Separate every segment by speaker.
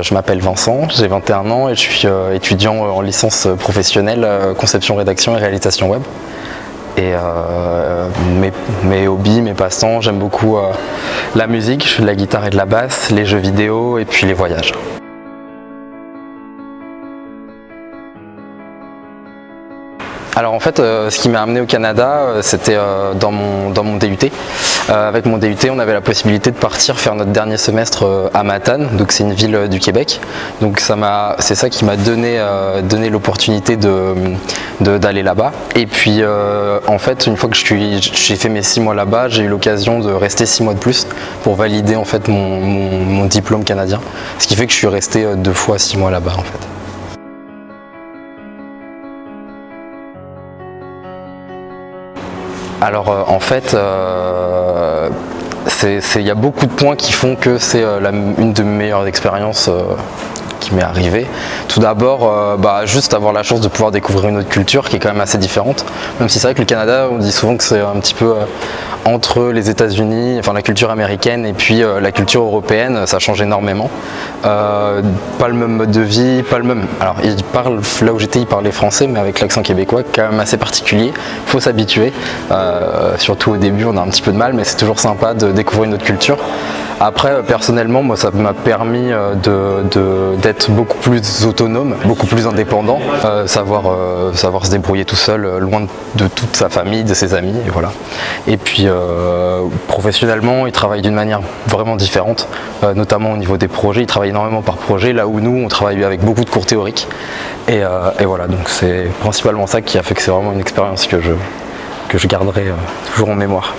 Speaker 1: Je m'appelle Vincent, j'ai 21 ans et je suis étudiant en licence professionnelle conception, rédaction et réalisation web. Et mes hobbies, mes passe-temps, j'aime beaucoup la musique, je fais de la guitare et de la basse, les jeux vidéo et puis les voyages. Alors en fait, ce qui m'a amené au Canada, c'était dans mon DUT. Avec mon DUT, on avait la possibilité de partir faire notre dernier semestre à Matane, donc c'est une ville du Québec. Donc c'est ça qui m'a donné l'opportunité d'aller là-bas. Et puis en fait, une fois que j'ai fait mes 6 mois là-bas, j'ai eu l'occasion de rester 6 mois de plus pour valider en fait mon diplôme canadien. Ce qui fait que je suis resté 2 fois 6 mois là-bas en fait. Alors en fait, il y a beaucoup de points qui font que c'est une de mes meilleures expériences qui m'est arrivée. Tout d'abord, juste avoir la chance de pouvoir découvrir une autre culture qui est quand même assez différente. Même si c'est vrai que le Canada, on dit souvent que c'est un petit peu entre les États-Unis, enfin la culture américaine et puis la culture européenne, ça change énormément. Pas le même mode de vie, pas le même. Alors là où j'étais, ils parlaient français, mais avec l'accent québécois, quand même assez particulier. Il faut s'habituer. Surtout au début, on a un petit peu de mal, mais c'est toujours sympa de découvrir une autre culture. Après, personnellement, moi, ça m'a permis d'être beaucoup plus autonome, beaucoup plus indépendant, savoir se débrouiller tout seul, loin de toute sa famille, de ses amis, et voilà. Et puis, professionnellement, il travaille d'une manière vraiment différente, notamment au niveau des projets. Il travaille énormément par projet, là où nous, on travaille avec beaucoup de cours théoriques. Et voilà, donc c'est principalement ça qui a fait que c'est vraiment une expérience que je garderai toujours en mémoire.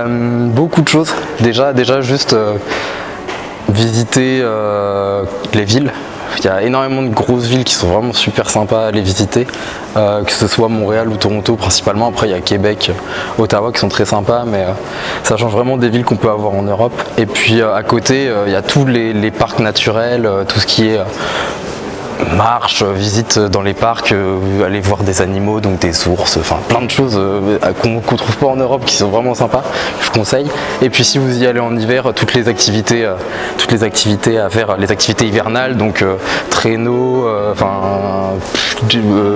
Speaker 1: Beaucoup de choses. Déjà juste visiter les villes. Il y a énormément de grosses villes qui sont vraiment super sympas à aller visiter, que ce soit Montréal ou Toronto principalement. Après il y a Québec, Ottawa qui sont très sympas, mais ça change vraiment des villes qu'on peut avoir en Europe. Et puis à côté il y a tous les parcs naturels, tout ce qui est marche, visite dans les parcs, aller voir des animaux, donc des ours, enfin plein de choses qu'on trouve pas en Europe qui sont vraiment sympas, je conseille. Et puis si vous y allez en hiver, toutes les activités à faire, les activités hivernales, donc traîneau,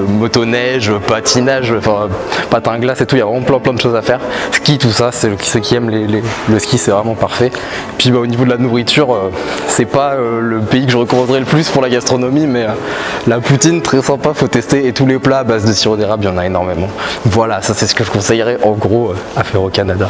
Speaker 1: motoneige, patinage, patin glace et tout, il y a vraiment plein de choses à faire. Ski, tout ça, c'est ceux qui aiment le ski, c'est vraiment parfait. Puis au niveau de la nourriture, c'est pas le pays que je recommanderais le plus pour la gastronomie, mais la poutine, très sympa, faut tester, et tous les plats à base de sirop d'érable, il y en a énormément. Voilà, ça c'est ce que je conseillerais en gros à faire au Canada.